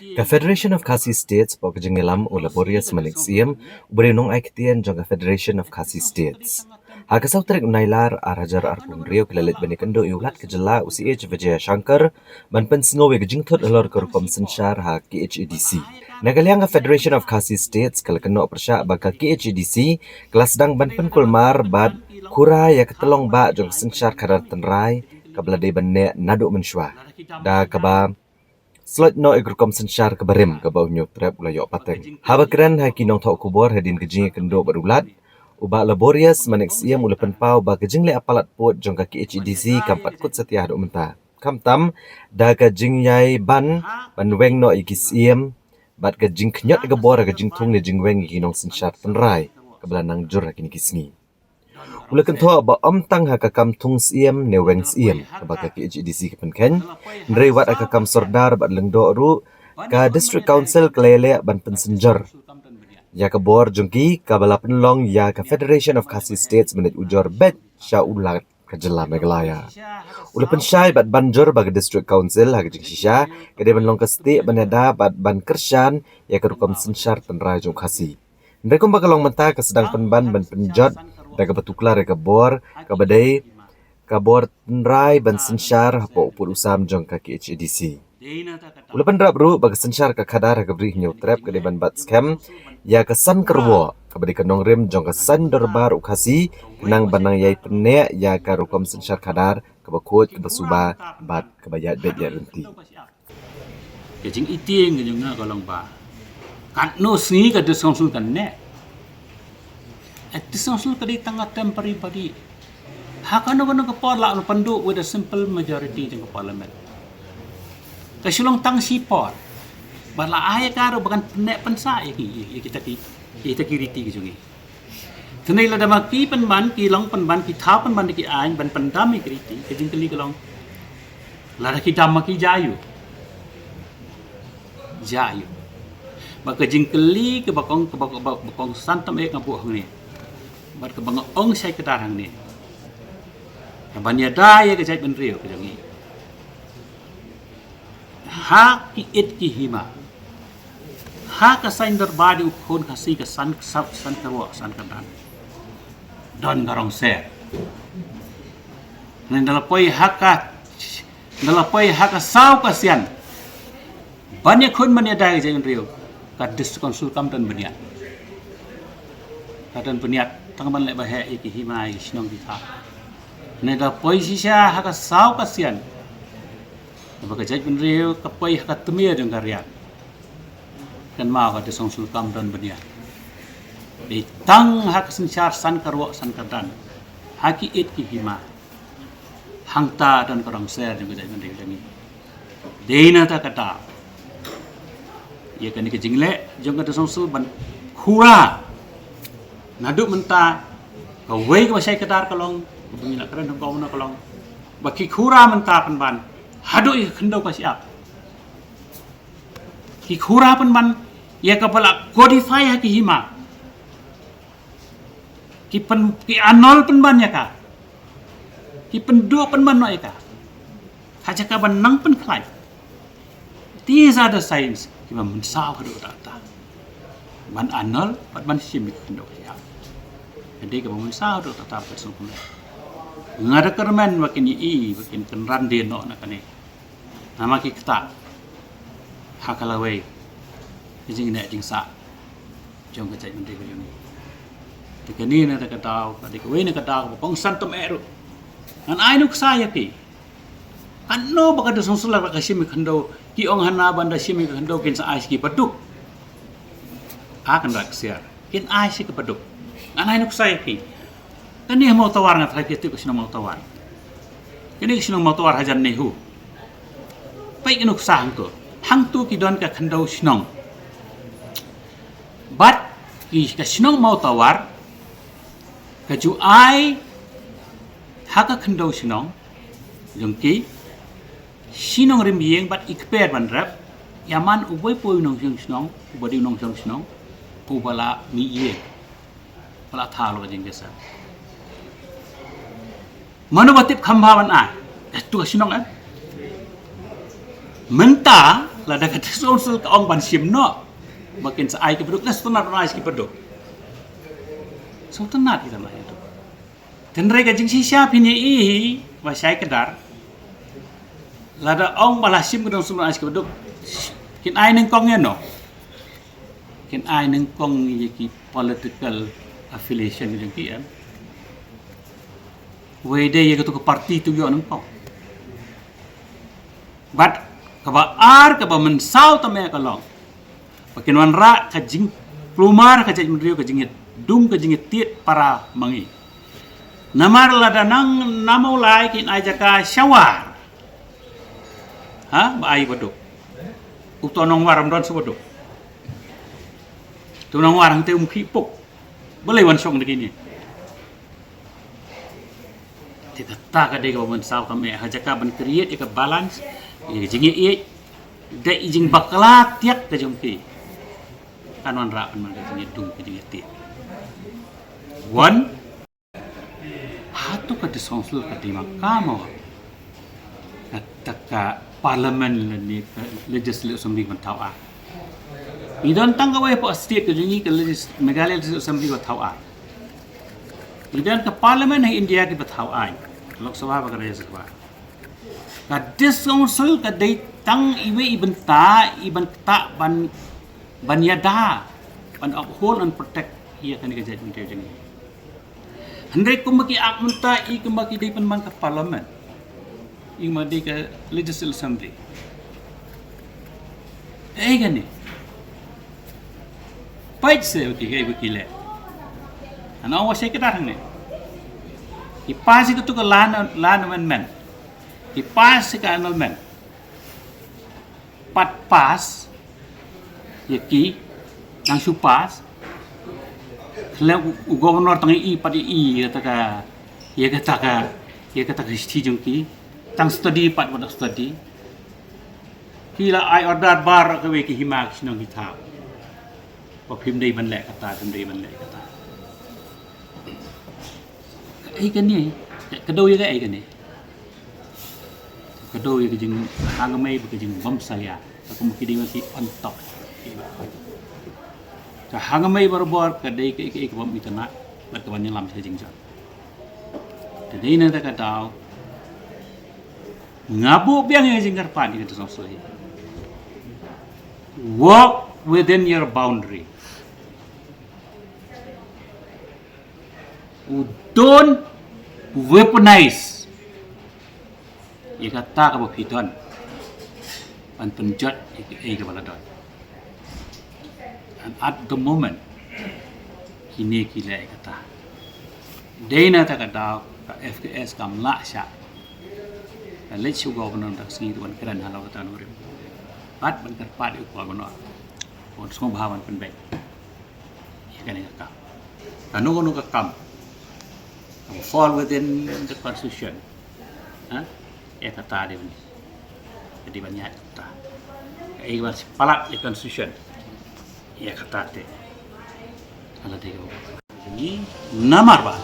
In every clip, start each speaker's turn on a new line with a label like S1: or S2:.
S1: Ka Federation of Khasi States po kajingilam o laborious maniksiyam ubrinong ay kitiyan jong ka Federation of Khasi States. Hakasaw tarik unaylar arajar arpun rio kilalit banikando iulat kajala UCH Vijaya Shankar manpansingaw kajingtot alor karukom sensyar ha KHEDC. Nagaliang ka Federation of Khasi States kalakano persya baka KHEDC kelasdang banpan kulmar bad kura ya ketelong ba jong sensyar kadar tenrai kablade banne nado mensywa. Da kaba Slot no igrukom sensyar kebarim kabau nyok trap ulayo pateng. Habakran ha kinong thok kubor hadin kejing kendo barulat. Uba laborious maniksiam ulapan pau ba kejing le apalat pot jong ka KHEDC kampat kut setia do menta. Kamtam da kejing yai ban weng no ikisiam bat kejing knyot gebor kejing tung ne jing weng kinong sensyar tenrai kebelanang jur kini kisngi. Ulakan thoa ba amtang ha kakam tung siem ne weng siem kabaka KHEDC kepenken nrewat akakam sordar bat lengdo ru ka district council kelele ban pensenjer ya ka bor jungki ka bala penlong ya ka Federation of Khasi States menit ujor bet sya ulat ka jela Meghalaya ulapan syai bat banjur bag district council ha jing shisha kade benlong ka state banada bat ban kershan ya ka rukom sensyar tenrai jong khasi nrekom bakalong menta ka sedang penban ban penjot daga batuklar ka bor ka badai ka bor tenrai ban sensyar hapo upur usam jong ka KHEDC ulapan rap ru bag sensyar ka kadar ka bri nyaw trap ka ban bat scam ya ka san kerwo ka badai ka nongrim jong ka san derbar ukhasi kenang banang yai pene ya ka rukom sensyar kadar ka bakut ka basuba bat ka bayat bet ya renti
S2: kejing iting kejing na kolong ba kan no sni ka disongsul kan ne disongsul ka di tangga temporary body hakano kono ka por la pandu with a simple majority jeng parliament ka silong tang sipor bala ay karo bakan nek pensa kita kiriti kejungi tenai la dama ki penban ki long penban ki tha penban ki ain ban pendami kiriti kejing keli kolong la ki dama ki jayu baka jingkeli ke bakong santam ek ngabuh ni bat ke bang ong sai ke darang ni banya daya ke jai benrio ke jangi ha ki it ki hima ha ka sain derbadi ukon kasi ke san karwa san kadan don garong ser nan dalapoi haka sau kasian banyak kon mania dai jangan rio kadis konsul kam dan beniat kadan beniat tangban lek bahe iki himai snong kita neda poisi sya haka sau kasian baka jaj ben rio kapoi haka temia deng karya kan ma kadis konsul kam dan beniat di tang haka sensyar san karwo san kadan haki it ki hima hangta dan korang ser jeung jaj ben rio jangi deina ta kata ya kan ke jingle jong ka songsul ban khura naduk menta ka wei ka sai kadar kalong bingila kran ko na kalong baki khura menta pan hadu i khendo ka siap ki khura pan ya ka bala codify ha ki hima ki anol pan ya ka ki pendu pan no ya ka haja ka ban nang pan khlai these are the signs kima mensau kado data ban anal ban simik kendo ya jadi kima mensau do data person pun ngada kermen makin makin kenran de no na kane nama ki kta hakalawe jing ne jing sa jong ka jai mende ko yoni tekani na ta katau ka de ko we na katau pong santom ero an ai nu saya ki ano baka do songsular ka simik kendo ki ong hana banda simi kendo kin sa ais ki paduk akan raksiar kin ais ki paduk anai nuk sai ki kani mau tawar ngat hai ti ko sino mau tawar kini sino mau tawar hajan nehu pai kinuk sa hang tu ki don ka kendo sinong bat ki ka sinong mau tawar ka ju ai haka kendo sinong jongki sinong rimbieng bat ikper ban rap yaman uboi poi nong snong ubodi nong snong ubala mi ye bala thalo jing gesa manu batip khambawan a tu sinong menta lada kata sonsul ke ong ban sim no makin saai ke beduk nas tenat nais ke beduk so tenat kita lah itu dan mereka jing siapa ini wasai kedar lada ong balas sim ke dong sumber nais ke beduk kin ai neng kong no kin ai neng kong yaki political affiliation jeng ki em wede ye ke parti tu yo neng kong but kaba ar kaba mensau tame kalong pakin wan ra ka jing plumar ka jing mrio ka jingit dung ka jingit tiet para mangi namar lada nang namau lai kin ajaka syawar ha ba ai bodok utonong waram don subodok tunong warang te khipuk boleh wan song begini tidak tak ada kaba mensau kame ajaka ban create ka balance jingi da jing bakla tiak ka jongki kanon ra pan man jingi dung ka jingi ti one hatu ka disongsul ka di makamo ataka parliament ni legislative assembly man tau a idon tang ka way po state ka jingi ka Meghalaya legislative assembly ka tau a idon ka parliament hai India ki tau a Lok Sabha ka Rajya Sabha kadis council kadai tang iwe ibenta ibenta ban yada ban uphold and protect ia kan ke judgment dia jengi handai kumaki akmunta I kumaki dai pan man ka parliament I madi ka legislative assembly gani pait se uti ke bukile ana wasai ke tarang ne ipasi ke tu ka land amendment Ipas ka annulment pat pas yaki nang supas klem governor tangi I padi I kata ka histi jongki tang study pat wadak study kila ai order bar ka we ki himak sinong hitap pa phim dei ban le kata ai kan ni kadau ye ai kan ni kadau ye jing hangamai be jing bam salia aku mungkin dia masih on top ka hangamai barbor kadai ke bam itana berkawan lam sa jing jan jadi na ta kadau ngabu biang ye jing karpan itu sosai walk within your boundary don't weaponize kata ka bapidon an penjat ke baladon and at the moment kini kila kata dena ta kata ka FKS kam la sya let you governor tak si tuan keran halau kata nurim pat ban kerpat ku governor on semua bahawan pen baik ya kan ka anu ka kam fall within the constitution ha kata dia ni jadi banyak kata was palak di constitution kata te ala dia ini namar ba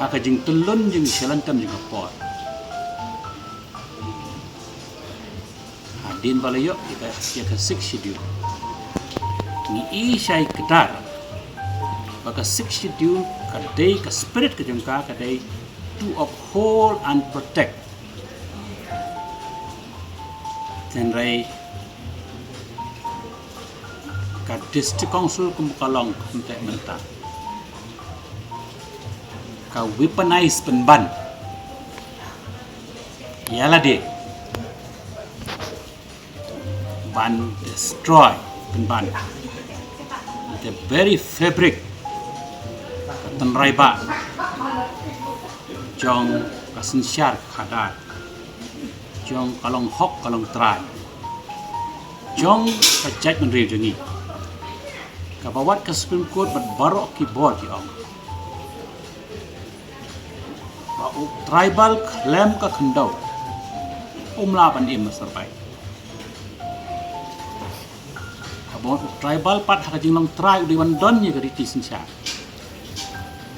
S2: haka jing telun jing selantam jing por hadin balayo ka 6 schedule ni syai kedar baka 6 schedule kadai ka spirit ka jengka kadai to uphold and protect dan rai ka district council kumkalong kuntek menta ka weaponize penban ialah dia ban destroy penban the very fabric tenrai ba jong kasensyar khadar jong kalong hok kalong trai jong kajat menri jengi kabawat ke Supreme Court barok ki bor ki ong ba tribal claim ka khandau umla ban im serbai kabawat tribal pat hak jinglong trai di wan don ye geriti sensyar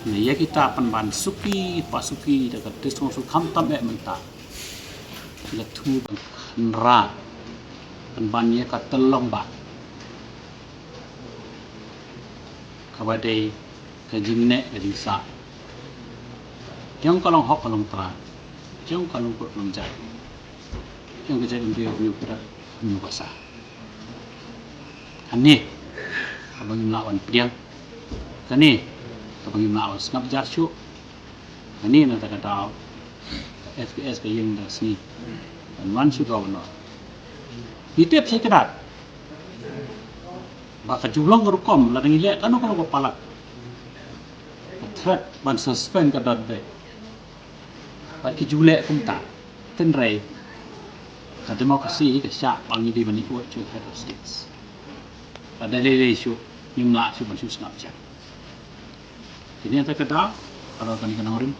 S2: ni ya kita pan suki pasuki dekat desong su kham tam menta la thu ban ra penbannya ka telong ba kabade ka jingne ka jinsa jong kalong hok kalong tra jong kalong put long jai jong ka jai dia nyu pra nyu basa ani abang lawan piang kani abang lawan ngap jashu ani na ta ka daw SPS ka yung da sni an wan su ga no itep sai kedat baka julong rukom la ngi le kanu ko palak threat ban suspend ka dot de ba ki jule kum ta ten rei ka demokrasi ka sha bang ni di ban ni ko chu head of states ada le shu nyum la shu ban shu snap cha ini ta ka da kalau kan kan orang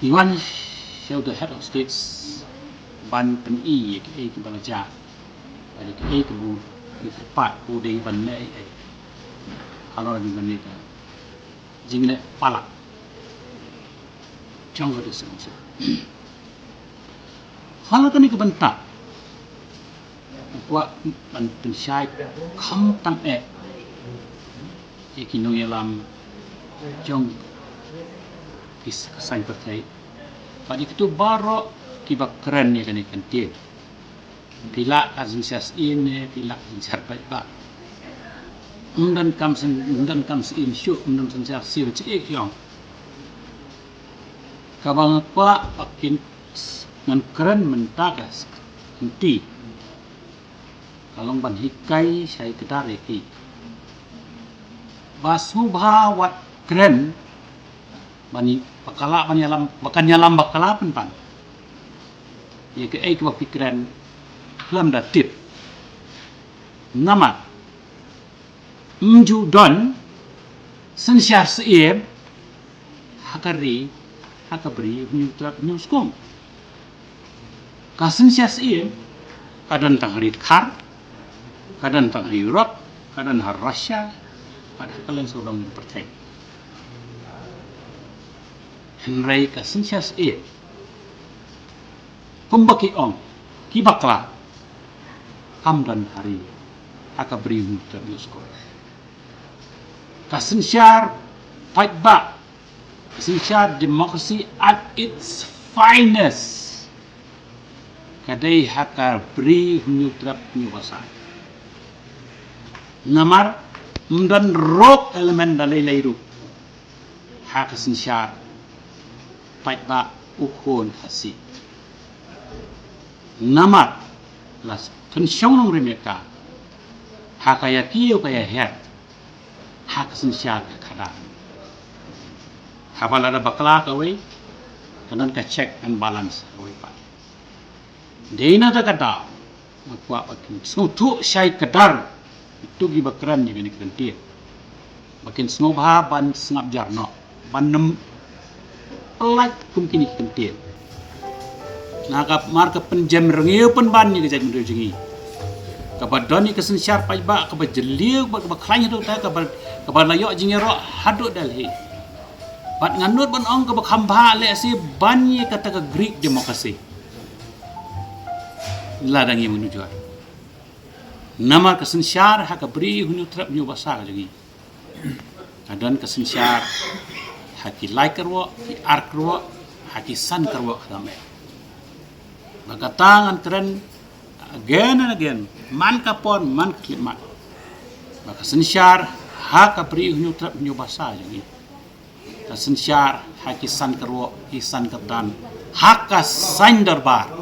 S2: Iwan show the head of states ban pen i ke ki ban ja ai ke ke bu ki pat bu de ban ne ai kalau ni ban ni ta jing le pala chong ga de sung se kalau kan ni ke ban ta wa ban pen shai kham tang e ki no yalam chong is kesan pertai pada itu baru tiba keren ni kan ikan tiap pila azinsas ini pila azinsar baik ba undan kam in syuk undan sensar siu cik yang kabang apa akin ngan keren mentakas henti kalong ban hikai saya kedar iki basubha wat keren bani bakala bakan nyalam bakala pan ya ke ai ke pikiran lam da tip nama mju don sensyar seem hakari hakabri nyutrak nyuskong ka sensyar seem kadan tang harit khar kadan tang Europe kadan har Russia pada kalian seorang percaya Henry ka sensyas pembaki ong kibakla kamdan hari aka beri muter yusko ka sensyar fight back sensyar demokrasi at its finest kadai haka beri muter nyuwasa namar mdan rok elemen dalai lairu haka sensyar fight back ukon hasi namat las tensyong nong remeka hakaya kiyo kaya het hak sensyar kada habal ada bakla kawai kanan ka check and balance kawai pa deina ta kata makwa pakin sutu syai kadar itu gi bakran ni bini kentir makin snobha ban snap jarno ban like kumkini kentir nakap marka penjam rengiu penban ni kejak mendu jengi kabadoni kesensyar paiba kabad jeliu kabad klanya tu ta kabad layok jengi ro haduk dalhi bat nganut ban ong kabad khamba le si banyi kata ke Greek demokrasi ladangi menuju nama kesensyar hak beri hunu trap nyu basa jengi kadan kesensyar haki like kerwo, haki ark kerwo, haki san kerwo kadame. Maka tangan keren again and again, man kapon, man klimat. Maka sensyar haka beri hunyutrap hunyubasa jadi. Ka sensyar haki san kerwo, haki san ketan, haka san darbar.